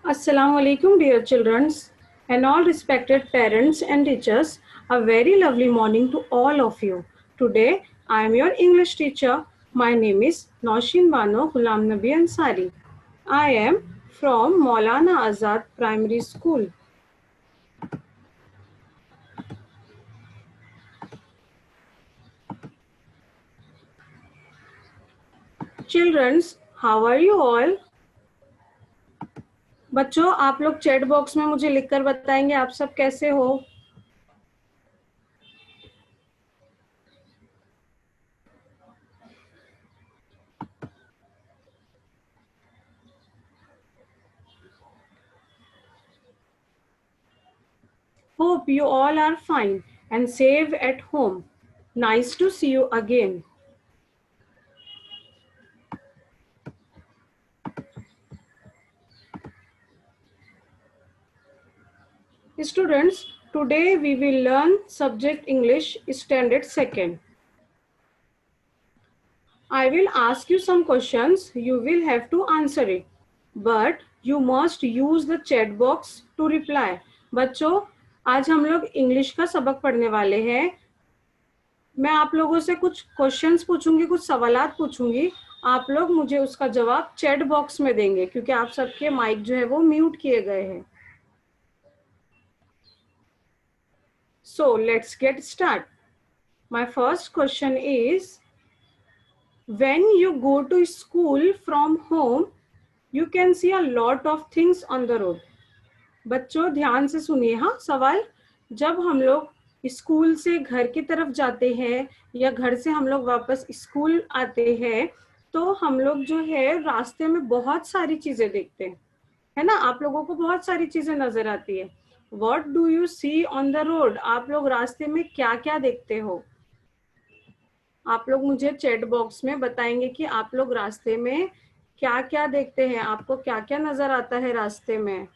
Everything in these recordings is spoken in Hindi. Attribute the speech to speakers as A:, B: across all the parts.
A: Assalamu alaikum, dear children, and all respected parents and teachers. A very lovely morning to all of you. Today, I am your English teacher. My name is Naushin Bano Ghulam Nabi Ansari. I am from Maulana Azad Primary School. Children, how are you all? बच्चों, आप लोग चैट बॉक्स में मुझे लिखकर बताएंगे आप सब कैसे हो. Hope you all are fine and safe at home. Nice to see you again. Students, today we will learn subject English Standard 2nd. I will ask you some questions. You will have to answer it. But you must use the chat box to reply. बच्चों, आज हम लोग इंग्लिश का सबक पढ़ने वाले हैं. मैं आप लोगों से कुछ क्वेश्चंस पूछूंगी, कुछ सवालात पूछूंगी. आप लोग मुझे उसका जवाब चैट बॉक्स में देंगे क्योंकि आप सबके माइक जो है वो म्यूट किए गए हैं. So let's get start. My first question is, when you go to school from home, you can see a lot of things on the road. बच्चों ध्यान से सुनिए. हाँ, सवाल, जब हम लोग स्कूल से घर की तरफ जाते हैं या घर से हम लोग वापस स्कूल आते हैं तो हम लोग जो है रास्ते में बहुत सारी चीजें देखते हैं, है ना. आप लोगों को बहुत सारी चीजें नजर आती है. What do you see on the road? आप लोग रास्ते में क्या क्या देखते हो. आप लोग मुझे चैट बॉक्स में बताएंगे कि आप लोग रास्ते में क्या क्या देखते हैं, आपको क्या क्या नजर आता है रास्ते में.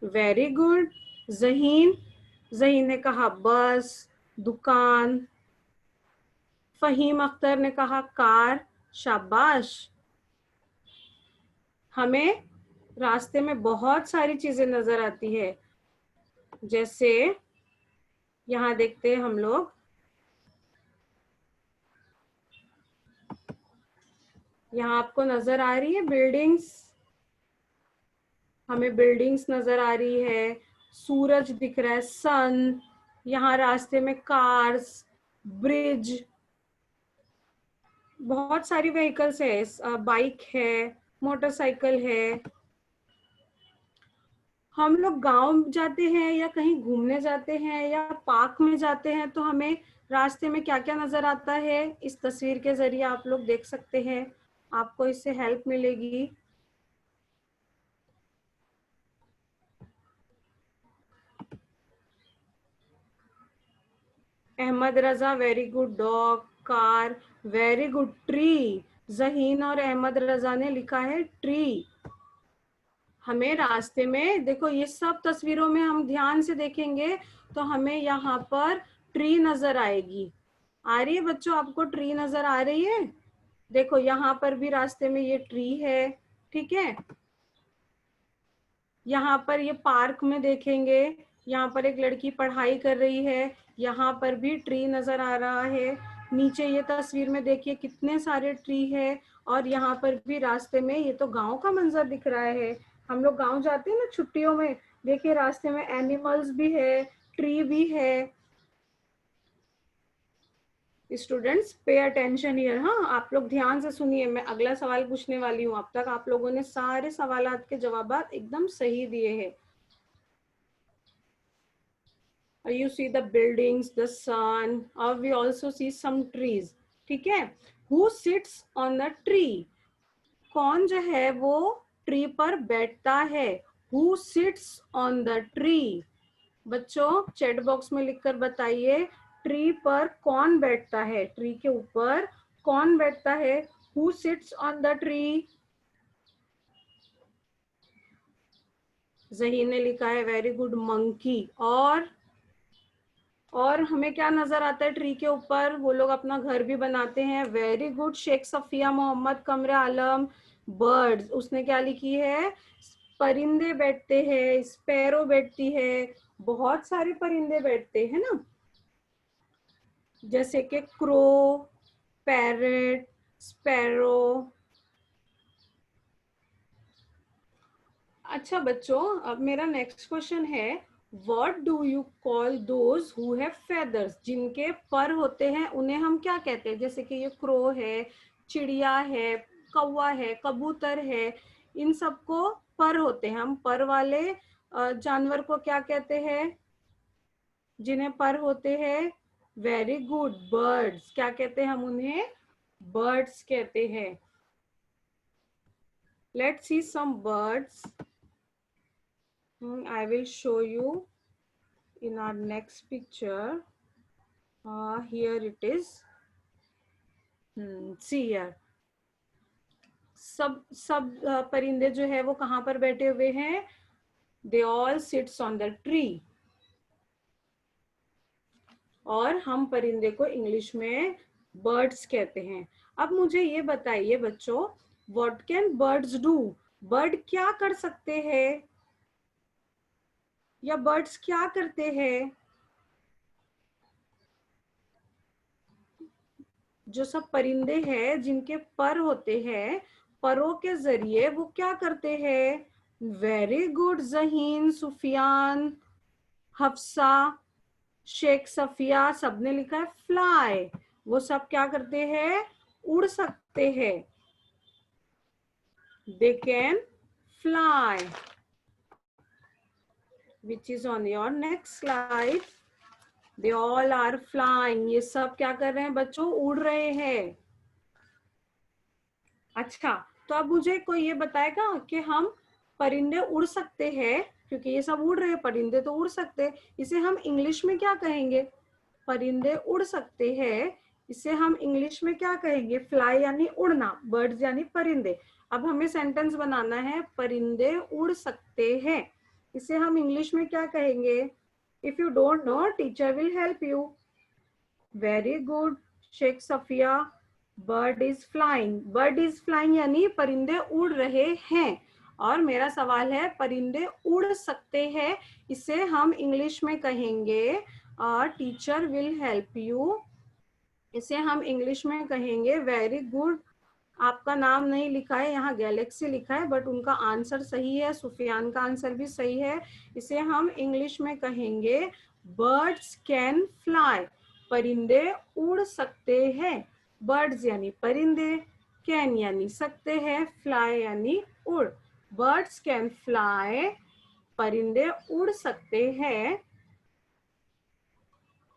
A: Very good. जहीन जहीन ने कहा बस, दुकान. फहीम अख्तर ने कहा कार. शाबाश. हमें रास्ते में बहुत सारी चीजें नजर आती है. जैसे यहाँ देखते हैं हम लोग, यहाँ आपको नजर आ रही है बिल्डिंग्स. हमें बिल्डिंग्स नजर आ रही है, सूरज दिख रहा है, सन. यहाँ रास्ते में कार्स, ब्रिज, बहुत सारी व्हीकल्स है. बाइक है, मोटरसाइकिल है. हम लोग गांव जाते हैं या कहीं घूमने जाते हैं या पार्क में जाते हैं तो हमें रास्ते में क्या क्या नजर आता है इस तस्वीर के जरिए आप लोग देख सकते हैं. आपको इससे हेल्प मिलेगी. Ahmad Raza, very good. Dog, car, very good. Tree, Zaheen और अहमद रजा ने लिखा है ट्री. हमें रास्ते में देखो, ये सब तस्वीरों में हम ध्यान से देखेंगे तो हमें यहाँ पर ट्री नजर आएगी. आ रही है बच्चों, आपको ट्री नजर आ रही है. देखो यहाँ पर भी रास्ते में ये ट्री है, ठीक है. यहाँ पर ये पार्क में देखेंगे, यहाँ पर एक लड़की पढ़ाई कर रही है, यहाँ पर भी ट्री नजर आ रहा है. नीचे ये तस्वीर में देखिए कितने सारे ट्री है. और यहाँ पर भी रास्ते में, ये तो गांव का मंजर दिख रहा है. हम लोग गांव जाते हैं ना छुट्टियों में, देखिए रास्ते में एनिमल्स भी है, ट्री भी है. Students pay attention here. हाँ, आप लोग ध्यान से सुनिए, मैं अगला सवाल पूछने वाली हूँ. अब तक आप लोगों ने सारे सवालात के जवाब एकदम सही दिए हैं. You see the buildings, the sun, or we also see some trees. ठीक है. Who sits on the tree? कौन जो है वो ट्री पर बैठता है. Who sits on the tree? बच्चों चैट बॉक्स में लिखकर बताइए, ट्री पर कौन बैठता है, ट्री के ऊपर कौन बैठता है. Who sits on the tree? जहीन ने लिखा है वेरी गुड, मंकी. और और हमें क्या नजर आता है ट्री के ऊपर? वो लोग अपना घर भी बनाते हैं। वेरी गुड शेख सफिया मोहम्मद कमरे आलम। बर्ड्स, उसने क्या लिखी है? परिंदे बैठते हैं, स्पैरो बैठती है, बहुत सारे परिंदे बैठते हैं ना, जैसे कि क्रो, पैरेट, स्पैरो। अच्छा बच्चों, अब मेरा नेक्स्ट क्वेश्चन है, what do you call those who have feathers? जिनके पर होते हैं उन्हें हम क्या कहते हैं? जैसे कि ये क्रो है, चिड़िया है, कौवा है, कबूतर है, इन सबको पर होते हैं। हम पर वाले जानवर को क्या कहते हैं? जिन्हें पर होते हैं, वेरी गुड, बर्ड्स। क्या कहते हैं हम उन्हें? बर्ड्स कहते हैं। Let's see some birds. I will show you in our next picture. Here it is. See here. सब परिंदे जो है वो कहाँ पर बैठे हुए हैं? They all sits on the tree. और हम परिंदे को इंग्लिश में बर्ड्स कहते हैं। अब मुझे ये बताइए बच्चों, what can birds do? Bird क्या कर सकते हैं या बर्ड्स क्या करते हैं? जो सब परिंदे हैं जिनके पर होते हैं, परों के जरिए वो क्या करते हैं? वेरी गुड जहीन, सुफियान, हफ्सा, शेख सफिया, सबने लिखा है फ्लाई। वो सब क्या करते हैं? उड़ सकते हैं। They can fly, which is on your next slide. They all are flying. ये सब क्या कर रहे हैं बच्चों? उड़ रहे हैं। अच्छा, तो अब मुझे कोई ये बताएगा कि हम परिंदे उड़ सकते हैं, क्योंकि ये सब उड़ रहे हैं, परिंदे तो उड़ सकते हैं, इसे हम इंग्लिश में क्या कहेंगे? परिंदे उड़ सकते हैं, इसे हम इंग्लिश में क्या कहेंगे? फ्लाई यानी उड़ना, बर्ड्स यानी परिंदे। अब हमें सेंटेंस बनाना है, परिंदे उड़ सकते हैं, इसे हम इंग्लिश में क्या कहेंगे? If you don't know, teacher will help you. Very good Shaikh Safia, bird is flying. Bird is flying यानी परिंदे उड़ रहे हैं। और मेरा सवाल है, परिंदे उड़ सकते हैं, इसे हम इंग्लिश में कहेंगे, और टीचर विल हेल्प यू, इसे हम इंग्लिश में कहेंगे। Very good. आपका नाम नहीं लिखा है यहाँ, गैलेक्सी लिखा है, बट उनका आंसर सही है, सुफियान का आंसर भी सही है। इसे हम इंग्लिश में कहेंगे, बर्ड्स कैन फ्लाई। परिंदे उड़ सकते हैं। बर्ड्स यानी परिंदे, कैन यानी सकते हैं, फ्लाई यानी उड़। बर्ड्स कैन फ्लाई, परिंदे उड़ सकते हैं।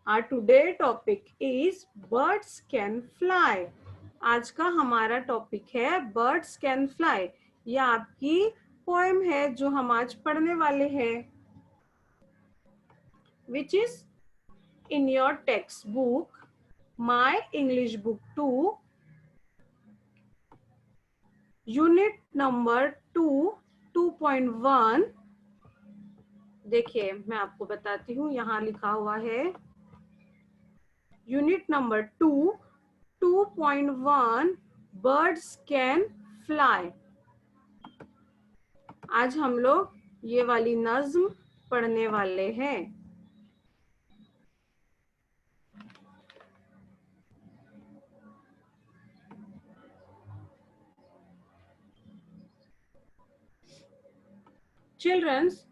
A: Our today topic is birds can fly. आज का हमारा टॉपिक है birds can fly। यह आपकी पोएम है जो हम आज पढ़ने वाले हैं, which is in your textbook, my English book 2, unit number 2, 2.1। देखिए मैं आपको बताती हूँ, यहाँ लिखा हुआ है unit number 2, 2.1, birds can fly. आज हम लोग ये वाली नज्म पढ़ने वाले हैं। Childrens,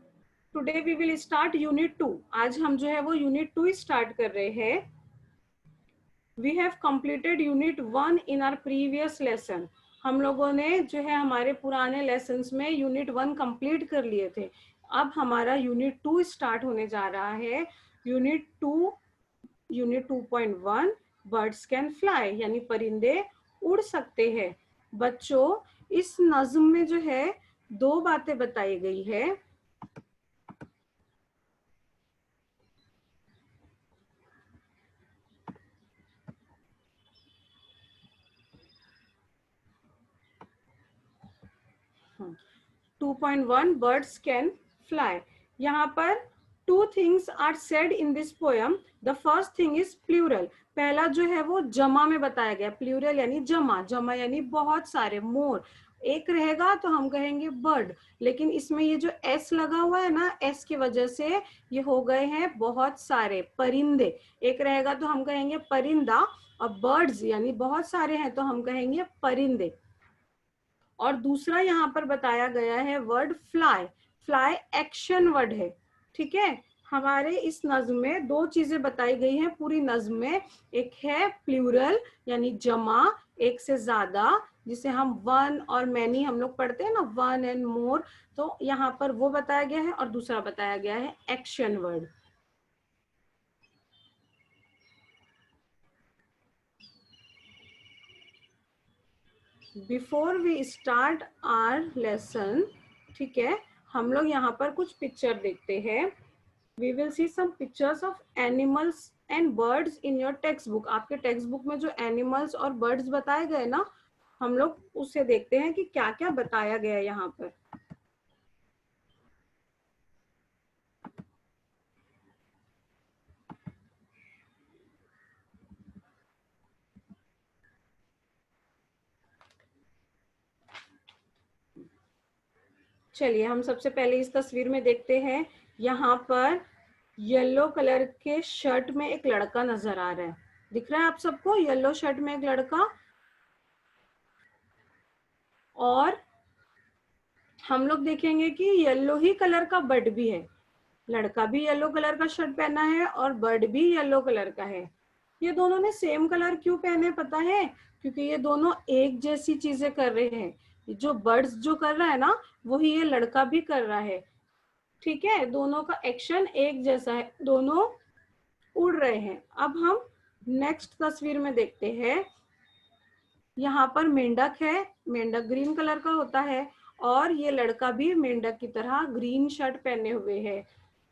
A: today we will start unit 2। आज हम जो है वो यूनिट 2 स्टार्ट कर रहे हैं। We have completed unit 1 in our previous lesson. हम लोगों ने जो है हमारे पुराने लेसन्स में यूनिट 1 कंप्लीट कर लिए थे। अब हमारा यूनिट 2 स्टार्ट होने जा रहा है। Unit 2, unit 2.1, birds can fly यानी परिंदे उड़ सकते हैं। बच्चों, इस नज्म में जो है दो बातें बताई गई है। 2.1 बर्ड्स कैन फ्लाई। यहाँ पर two things are said in this poem. The first thing is plural. पहला जो है वो जमा में बताया गया, प्लूरल यानी जमा, जमा यानी बहुत सारे, मोर। एक रहेगा तो हम कहेंगे बर्ड, लेकिन इसमें ये जो एस लगा हुआ है ना, एस की वजह से ये हो गए हैं बहुत सारे, परिंदे। एक रहेगा तो हम कहेंगे परिंदा, और बर्ड्स यानी बहुत सारे हैं तो हम कहेंगे परिंदे। और दूसरा यहाँ पर बताया गया है word fly. Fly action word है, ठीक है। हमारे इस नज्म में दो चीजें बताई गई हैं पूरी नज्म में। एक है प्लूरल यानी जमा, एक से ज्यादा, जिसे हम वन और मैनी हम लोग पढ़ते हैं ना, वन एंड मोर, तो यहाँ पर वो बताया गया है। और दूसरा बताया गया है action word. Before we start our lesson, ठीक है, हम लोग यहाँ पर कुछ पिक्चर देखते हैं। We will see some pictures of animals and birds in your text book. आपके टेक्स्ट बुक में जो एनिमल्स और बर्ड्स बताए गए ना, हम लोग उससे देखते हैं कि क्या क्या बताया गया है यहाँ पर। चलिए हम सबसे पहले इस तस्वीर में देखते हैं। यहाँ पर येलो कलर के शर्ट में एक लड़का नजर आ रहा है। दिख रहा है आप सबको येलो शर्ट में एक लड़का? और हम लोग देखेंगे कि येलो ही कलर का बर्ड भी है। लड़का भी येलो कलर का शर्ट पहना है और बर्ड भी येलो कलर का है। ये दोनों ने सेम कलर क्यों पहने पता है? क्योंकि ये दोनों एक जैसी चीजें कर रहे हैं। जो बर्ड्स जो कर रहा है ना, वही ये लड़का भी कर रहा है, ठीक है। दोनों का एक्शन एक जैसा है, दोनों उड़ रहे हैं। अब हम नेक्स्ट तस्वीर में देखते हैं। यहाँ पर मेंढक है, मेंढक ग्रीन कलर का होता है, और ये लड़का भी मेंढक की तरह ग्रीन शर्ट पहने हुए है,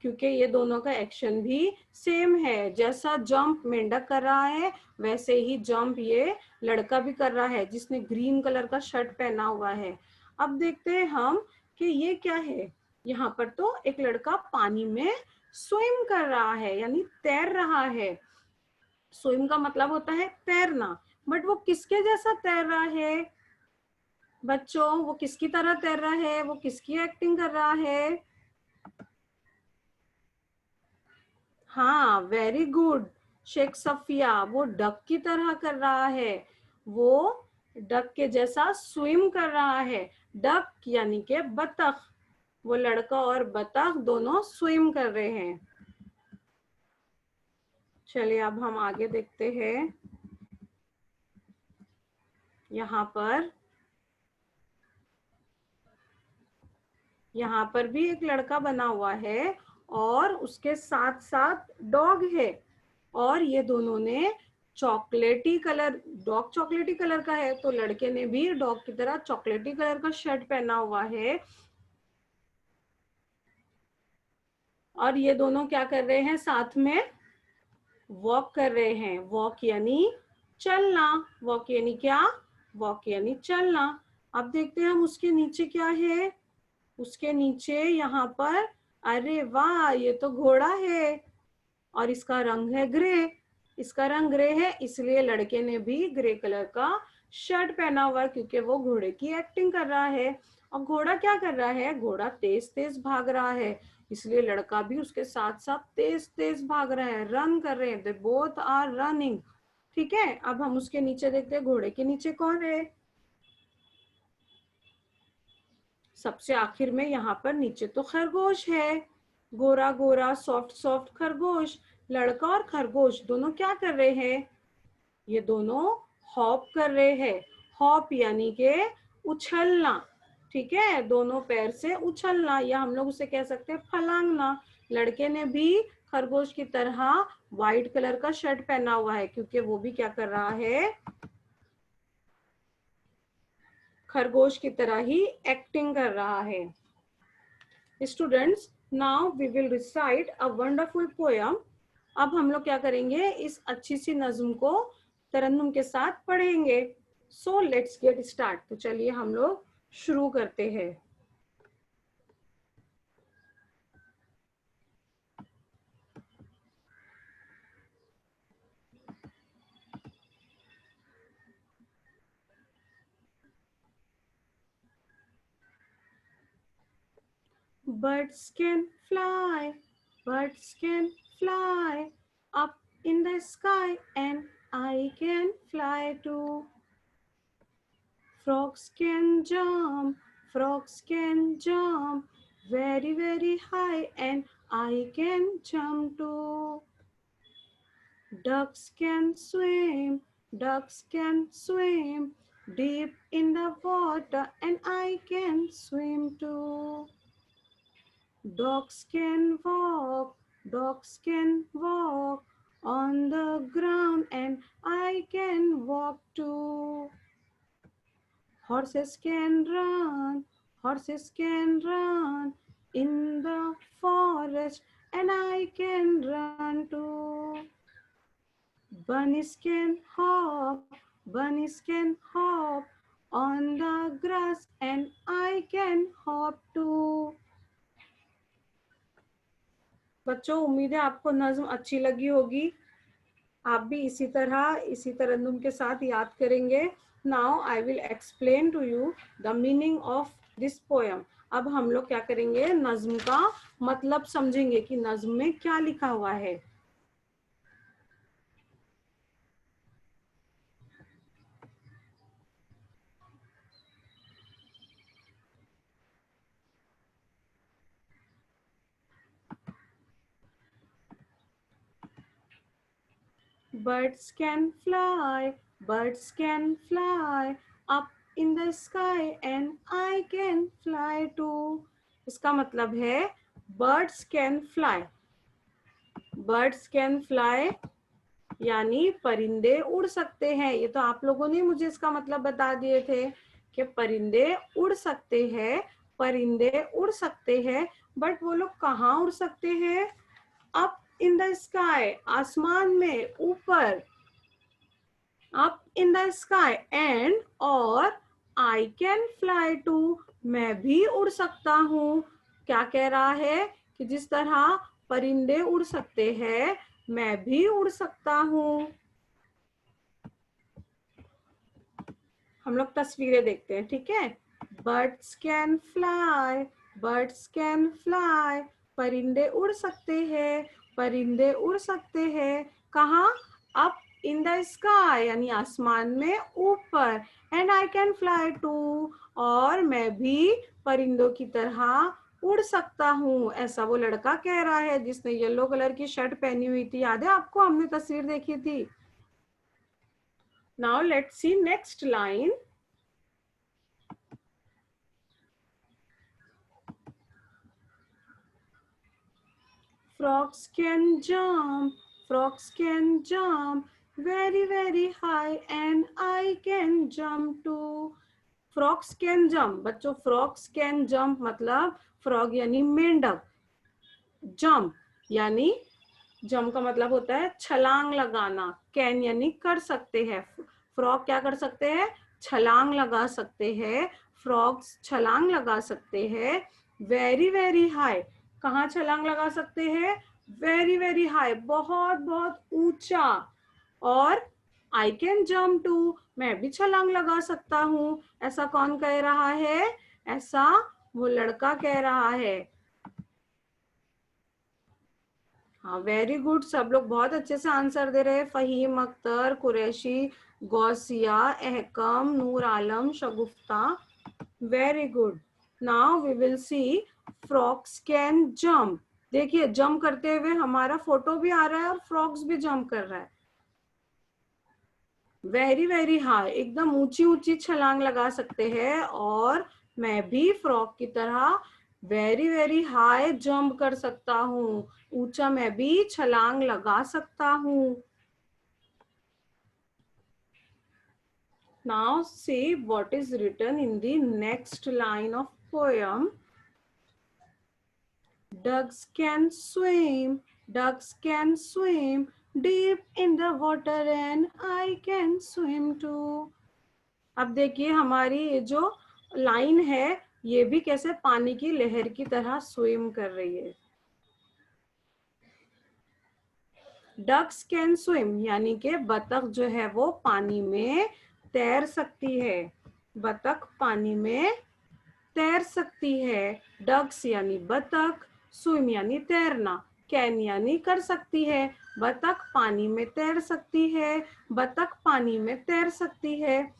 A: क्योंकि ये दोनों का एक्शन भी सेम है। जैसा जंप मेंढक कर रहा है, वैसे ही जंप ये लड़का भी कर रहा है, जिसने ग्रीन कलर का शर्ट पहना हुआ है। अब देखते हैं हम कि ये क्या है। यहाँ पर तो एक लड़का पानी में स्विम कर रहा है, यानी तैर रहा है। स्विम का मतलब होता है तैरना, बट वो किसके जैसा तैर रहा है बच्चों? वो किसकी तरह तैर रहा है? वो किसकी एक्टिंग कर रहा है? हाँ, वेरी गुड शेख सफिया, वो डक की तरह कर रहा है। वो डक के जैसा स्विम कर रहा है। डक यानी के बतख। वो लड़का और बतख दोनों स्विम कर रहे हैं। चलिए अब हम आगे देखते हैं। यहाँ पर भी एक लड़का बना हुआ है, और उसके साथ साथ डॉग है। और ये दोनों ने चॉकलेटी कलर, डॉग चॉकलेटी कलर का है, तो लड़के ने भी डॉग की तरह चॉकलेटी कलर का शर्ट पहना हुआ है। और ये दोनों क्या कर रहे हैं? साथ में वॉक कर रहे हैं। वॉक यानी चलना। वॉक यानी क्या? वॉक यानी चलना। अब देखते हैं हम उसके नीचे क्या है। उसके नीचे यहाँ पर, अरे वाह, ये तो घोड़ा है, और इसका रंग है ग्रे। इसका रंग ग्रे है, इसलिए लड़के ने भी ग्रे कलर का शर्ट पहना हुआ है, क्योंकि वो घोड़े की एक्टिंग कर रहा है। और घोड़ा क्या कर रहा है? घोड़ा तेज तेज भाग रहा है, इसलिए लड़का भी उसके साथ साथ तेज तेज भाग रहा है, रन कर रहे हैं। दे बोथ आर रनिंग, ठीक है। अब हम उसके नीचे देखते हैं, घोड़े के नीचे कौन है? सबसे आखिर में यहाँ पर नीचे तो खरगोश है। गोरा गोरा सॉफ्ट सॉफ्ट खरगोश। लड़का और खरगोश दोनों क्या कर रहे हैं? ये दोनों हॉप कर रहे हैं। हॉप यानी के उछलना, ठीक है, दोनों पैर से उछलना, या हम लोग उसे कह सकते हैं फलांगना। लड़के ने भी खरगोश की तरह व्हाइट कलर का शर्ट पहना हुआ है, क्योंकि वो भी क्या कर रहा है? खरगोश की तरह ही एक्टिंग कर रहा है। Students, now we will recite a wonderful poem. अब हम लोग क्या करेंगे? इस अच्छी सी नज्म को तरन्नुम के साथ पढ़ेंगे। So let's get start. तो चलिए हम लोग शुरू करते हैं। Birds can fly, birds can fly up in the sky, and I can fly too. Frogs can jump, frogs can jump very, very high, and I can jump too. Ducks can swim, ducks can swim deep in the water, and I can swim too. Dogs can walk, dogs can walk on the ground, and I can walk too. Horses can run, horses can run in the forest, and I can run too. Bunnies can hop, bunnies can hop on the grass, and I can hop too. बच्चों, उम्मीद है आपको नज्म अच्छी लगी होगी। आप भी इसी तरन्नुम के साथ याद करेंगे। Now I will explain to you the meaning of this poem. अब हम लोग क्या करेंगे, नज्म का मतलब समझेंगे कि नज्म में क्या लिखा हुआ है। Birds can fly, birds can fly up in the sky, and I can fly too. इसका मतलब है birds can fly, birds can fly यानी परिंदे उड़ सकते हैं। ये तो आप लोगों ने मुझे इसका मतलब बता दिए थे कि परिंदे उड़ सकते हैं, परिंदे उड़ सकते हैं, बट वो लोग कहाँ उड़ सकते हैं? अप इन द स्काई, आसमान में, ऊपर। Up in the sky and, और आई कैन फ्लाई टू, मैं भी उड़ सकता हूँ। क्या कह रहा है कि जिस तरह परिंदे उड़ सकते हैं, मैं भी उड़ सकता हूँ। हम लोग तस्वीरें देखते हैं, ठीक है। Birds can fly, birds can fly, परिंदे उड़ सकते हैं, परिंदे उड़ सकते हैं। कहाँ? अप इन द स्काई यानी आसमान में, ऊपर। And I can fly too, और मैं भी परिंदों की तरह उड़ सकता हूँ। ऐसा वो लड़का कह रहा है जिसने येलो कलर की शर्ट पहनी हुई थी। याद है आपको? हमने तस्वीर देखी थी। Now let's see next line. Frogs can jump, frogs can jump very, very high, and I can jump too. Frogs can jump, बच्चों frogs can jump मतलब frog यानी मेंढक, jump यानी जंप का मतलब होता है छलांग लगाना, कैन यानी कर सकते हैं। फ्रॉग क्या कर सकते हैं? छलांग लगा सकते हैं। फ्रॉग्स छलांग लगा सकते हैं। वेरी वेरी हाई, कहाँ छलांग लगा सकते हैं? वेरी वेरी हाई, बहुत बहुत ऊंचा। और आई कैन जम्प टू, मैं भी छलांग लगा सकता हूँ। ऐसा कौन कह रहा है? ऐसा वो लड़का कह रहा है। हाँ, वेरी गुड। सब लोग बहुत अच्छे से आंसर दे रहे हैं। Fahim Akhtar, Qureshi, Gausiya, Ahkam, Noor Alam, Shagufta. Very good. Now we will see frogs can jump. देखिए, जंप करते हुए हमारा फोटो भी आ रहा है और फ्रॉक्स भी जंप कर रहा है। वेरी वेरी हाई, एकदम ऊंची ऊंची छलांग लगा सकते हैं। और मैं भी फ्रॉक की तरह वेरी वेरी हाई जंप कर सकता हूँ। ऊंचा मैं भी छलांग लगा सकता हूँ। Now see what is written in the next line of poem. Ducks can swim, ducks can swim deep in the water, and I can swim too. अब देखिए हमारी ये जो लाइन है, ये भी कैसे पानी की लहर की तरह स्विम कर रही है। डक्स कैन स्विम यानी कि बतख जो है वो पानी में तैर सकती है। बतख पानी में तैर सकती है, डक्स यानी बतख, स्विम यानी तैरना, कैन यानी कर सकती है, बतख पानी में तैर सकती है, बतख पानी में तैर सकती है।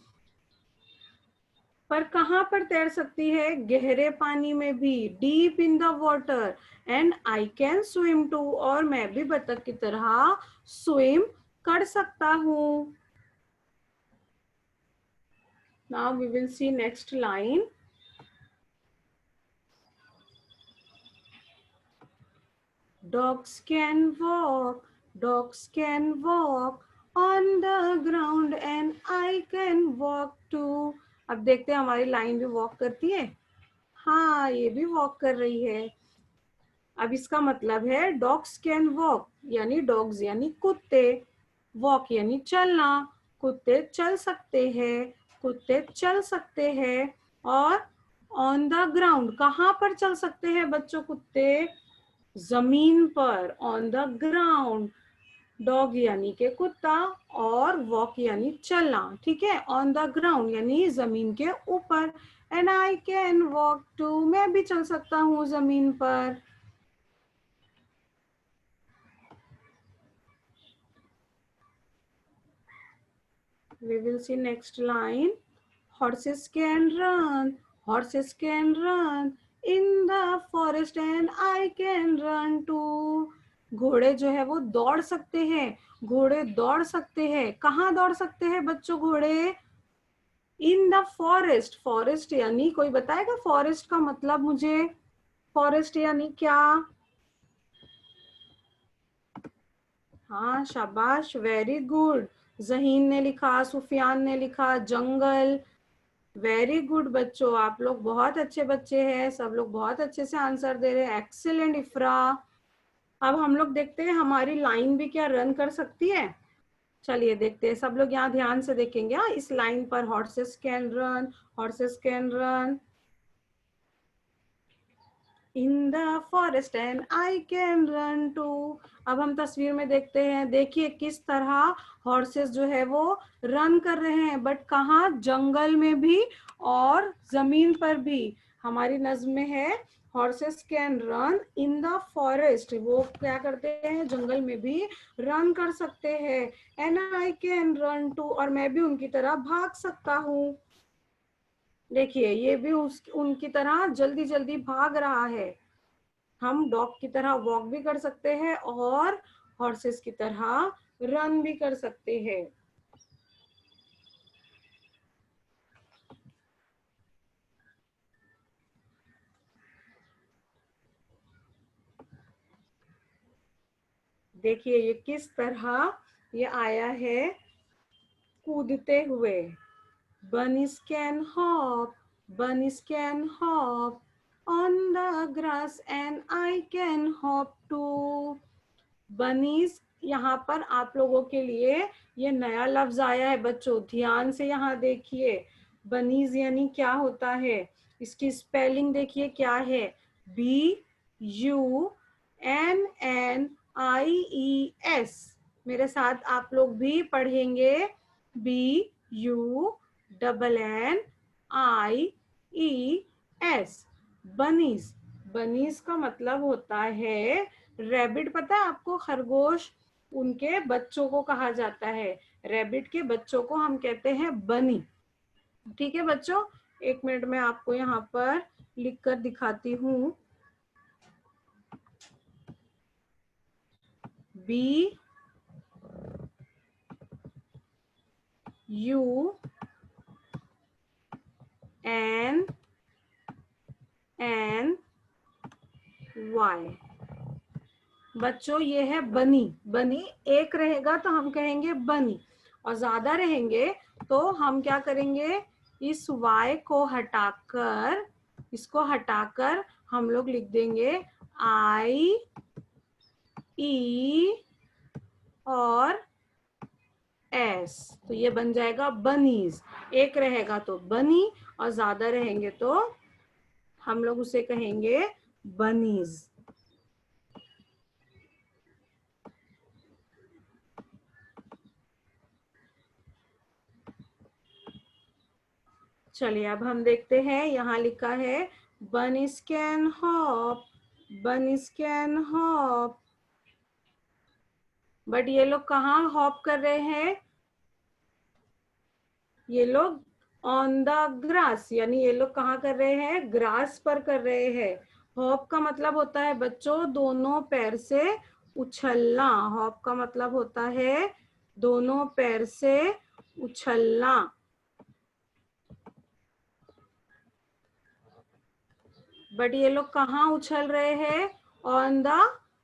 A: पर कहाँ पर तैर सकती है? गहरे पानी में भी, deep in the water. And I can swim too, और मैं भी बतख की तरह स्विम कर सकता हूँ। Now we will see next line. Dogs can walk on the ground and I can walk too. अब देखते हैं हमारी लाइन भी वॉक करती है। हाँ, ये भी वॉक कर रही है। अब इसका मतलब है डॉग्स कैन वॉक, यानी डॉग्स यानी कुत्ते, वॉक यानी चलना, कुत्ते चल सकते हैं, कुत्ते चल सकते हैं। और ऑन द ग्राउंड, कहाँ पर चल सकते हैं बच्चों कुत्ते? जमीन पर, ऑन द ग्राउंड। डॉग यानी के कुत्ता और वॉक यानी चलना, ठीक है। ऑन द ग्राउंड यानी जमीन के ऊपर। And I can walk too, मैं भी चल सकता हूँ जमीन पर। We will see next line. Horses can run, horses can run in the forest and I can run too. घोड़े जो है वो दौड़ सकते हैं, घोड़े दौड़ सकते हैं। कहाँ दौड़ सकते हैं बच्चों घोड़े? इन द फॉरेस्ट, फॉरेस्ट यानी कोई बताएगा फॉरेस्ट का मतलब मुझे? फॉरेस्ट यानी क्या? हाँ शाबाश, वेरी गुड। जहीन ने लिखा, सुफियान ने लिखा जंगल। वेरी गुड बच्चों, आप लोग बहुत अच्छे बच्चे हैं, सब लोग बहुत अच्छे से आंसर दे रहे हैं। एक्सीलेंट इफ्रा। अब हम लोग देखते हैं हमारी लाइन भी क्या रन कर सकती है। चलिए देखते हैं, सब लोग यहाँ ध्यान से देखेंगे। हाँ, इस लाइन पर horses can run, horses can run in the forest and I can run too. अब हम तस्वीर में देखते हैं, देखिए किस तरह हॉर्सेस जो है वो रन कर रहे हैं, बट कहाँ? जंगल में भी और जमीन पर भी। हमारी नज्म में है horses can run in the forest, वो क्या करते हैं? जंगल में भी रन कर सकते हैं। And I can run too, और मैं भी उनकी तरह भाग सकता हूँ। देखिए ये भी उनकी तरह जल्दी जल्दी भाग रहा है। हम डॉग की तरह वॉक भी कर सकते हैं और हॉर्सेस की तरह रन भी कर सकते हैं। देखिए ये किस तरह ये आया है कूदते हुए। Bunnies can hop, bunnies can hop on the grass and I can hop too. Bunnies, यहाँ पर आप लोगों के लिए ये नया लफ्ज आया है बच्चों, ध्यान से यहाँ देखिए। बनीज यानी क्या होता है? इसकी स्पेलिंग देखिए क्या है। BUNNIES। मेरे साथ आप लोग भी पढ़ेंगे। BUNNIES, bunnies. बनीज का मतलब होता है रैबिट। पता है आपको? खरगोश, उनके बच्चों को कहा जाता है, रैबिट के बच्चों को हम कहते हैं बनी। ठीक है बच्चों, एक मिनट में आपको यहाँ पर लिख कर दिखाती हूँ। BUNNY। बच्चों ये है बनी। बनी एक रहेगा तो हम कहेंगे बनी, और ज्यादा रहेंगे तो हम क्या करेंगे? इस वाई को हटाकर, इसको हटाकर हम लोग लिख देंगे IE और S, तो ये बन जाएगा बनीज। एक रहेगा तो बनी, और ज्यादा रहेंगे तो हम लोग उसे कहेंगे बनीज। चलिए अब हम देखते हैं, यहाँ लिखा है bunnies can hop, bunnies can hop। But ये लोग कहाँ हॉप कर रहे हैं? ये लोग ऑन द ग्रास, यानी ये लोग कहाँ कर रहे हैं? ग्रास पर कर रहे हैं। हॉप का मतलब होता है बच्चों दोनों पैर से उछलना। हॉप का मतलब होता है दोनों पैर से उछलना। बट ये लोग कहाँ उछल रहे हैं? On the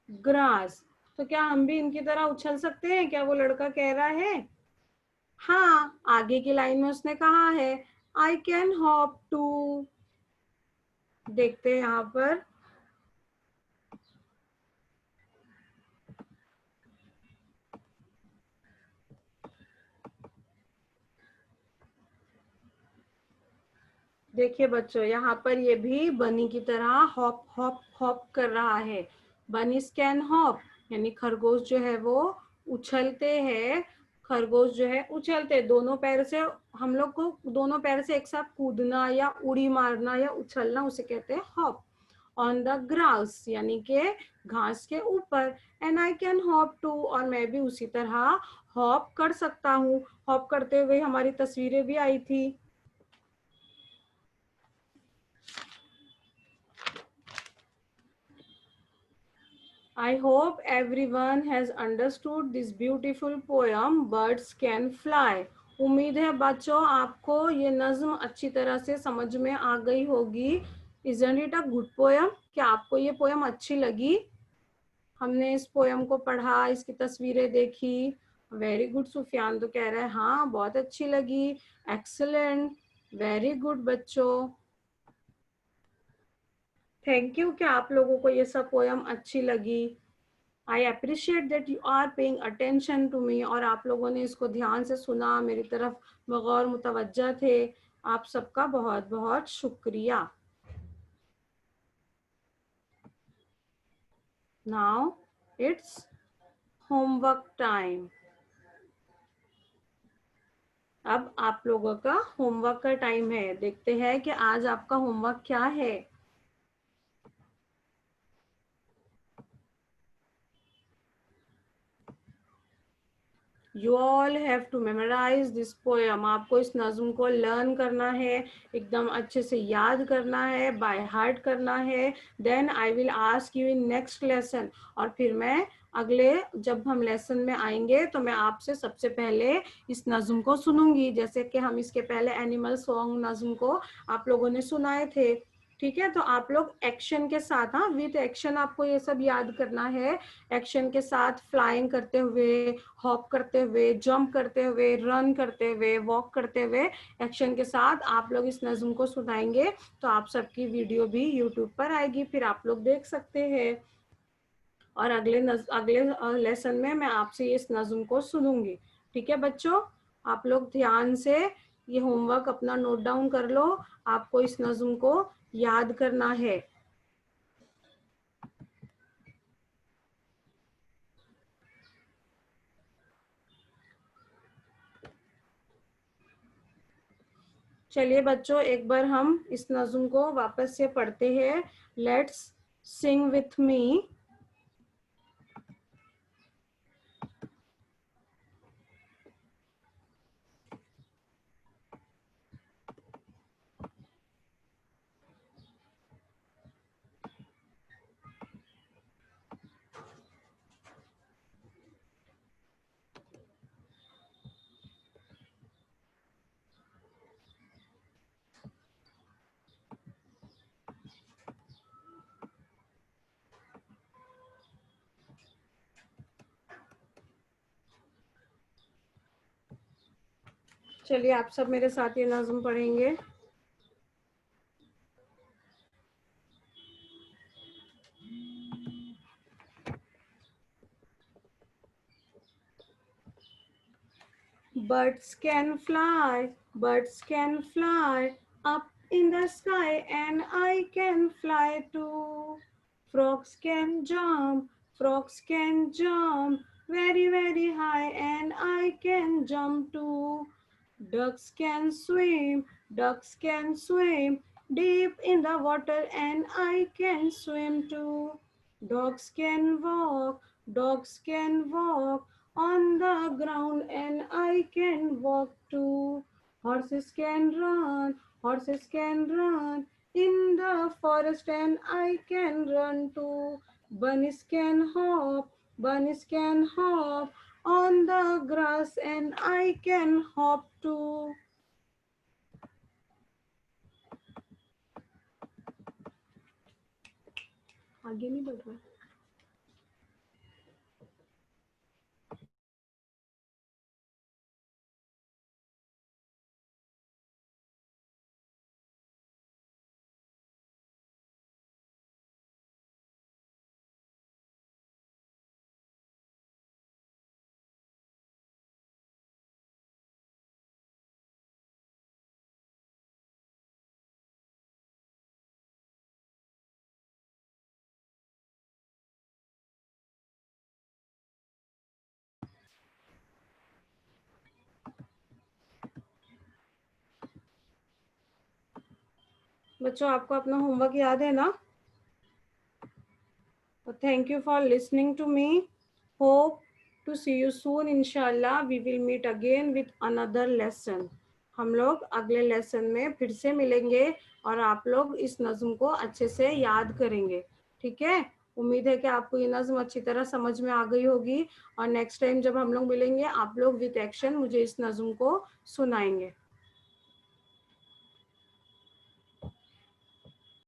A: grass. तो क्या हम भी इनकी तरह उछल सकते हैं क्या? वो लड़का कह रहा है। हाँ, आगे की लाइन में उसने कहा है आई कैन हॉप टू। देखते हैं यहाँ पर। देखिए बच्चों, यहाँ पर ये भी बनी की तरह हॉप हॉप हॉप कर रहा है। बनीज कैन हॉप, यानी खरगोश जो है वो उछलते हैं। खरगोश जो है उछलते, दोनों पैर से। हम लोग को दोनों पैर से एक साथ कूदना या उड़ी मारना या उछलना, उसे कहते हैं हॉप। ऑन द ग्रास, यानी के घास के ऊपर। And I can hop too, और मैं भी उसी तरह हॉप कर सकता हूँ। हॉप करते हुए हमारी तस्वीरें भी आई थी। I hope everyone has understood this beautiful poem Birds Can Fly। उम्मीद है बच्चों आपको ये नज्म अच्छी तरह से समझ में आ गई होगी। Isn't it a good poem? क्या आपको ये पोयम अच्छी लगी? हमने इस पोयम को पढ़ा, इसकी तस्वीरें देखी। Very good. सुफियान तो कह रहा है हाँ बहुत अच्छी लगी। एक्सलेंट, वेरी गुड बच्चों। थैंक यू कि आप लोगों को ये सब पोयम अच्छी लगी। I appreciate that you are paying attention to me, और आप लोगों ने इसको ध्यान से सुना, मेरी तरफ बगौर मुतवज्जा थे। आप सबका बहुत बहुत शुक्रिया। Now it's homework time. अब आप लोगों का होमवर्क का टाइम है। देखते हैं कि आज आपका होमवर्क क्या है। You all have to memorise this poem. आपको इस नज्म को लर्न करना है, एकदम अच्छे से याद करना है, बाय हार्ट करना है। Then I will ask you in next lesson, और फिर मैं अगले जब हम लेसन में आएंगे तो मैं आपसे सबसे पहले इस नज्म को सुनूंगी, जैसे कि हम इसके पहले एनिमल सॉन्ग नज्म को आप लोगों ने सुनाए थे। ठीक है, तो आप लोग एक्शन के साथ, हाँ विथ एक्शन आपको ये सब याद करना है। एक्शन के साथ फ्लाइंग करते हुए, हॉप करते हुए, जंप करते हुए, रन करते हुए, वॉक करते हुए, एक्शन के साथ आप लोग इस नज्म को सुनाएंगे। तो आप सबकी वीडियो भी यूट्यूब पर आएगी, फिर आप लोग देख सकते हैं। और अगले लेसन में मैं आपसे इस नज्म को सुनूंगी। ठीक है बच्चों, आप लोग ध्यान से ये होमवर्क अपना नोट डाउन कर लो। आपको इस नज्म को याद करना है। चलिए बच्चों, एक बार हम इस नज्म को वापस से पढ़ते हैं। Let's Singh with me. चलिए आप सब मेरे साथ ये नज्म पढ़ेंगे। Birds can fly, birds can fly up in the sky, and I can fly too. Frogs can jump, frogs can jump very, very high, and I can jump too. Ducks can swim, Ducks can swim deep in the water and I can swim too. Dogs can walk, dogs can walk on the ground and I can walk too. Horses can run, horses can run in the forest and I can run too. Bunnies can hop, bunnies can hop on the grass and I can hop too. आगे नहीं बढ़ रहा। बच्चों आपको अपना होमवर्क याद है ना? Thank you for listening to me. Hope to see you soon. Inshallah, we will meet again with another lesson. हम लोग अगले लेसन में फिर से मिलेंगे और आप लोग इस नज्म को अच्छे से याद करेंगे, ठीक है? उम्मीद है कि आपको ये नज्म अच्छी तरह समझ में आ गई होगी और नेक्स्ट टाइम जब हम लोग मिलेंगे आप लोग विद एक्शन मुझे इस नज्म को सुनाएंगे।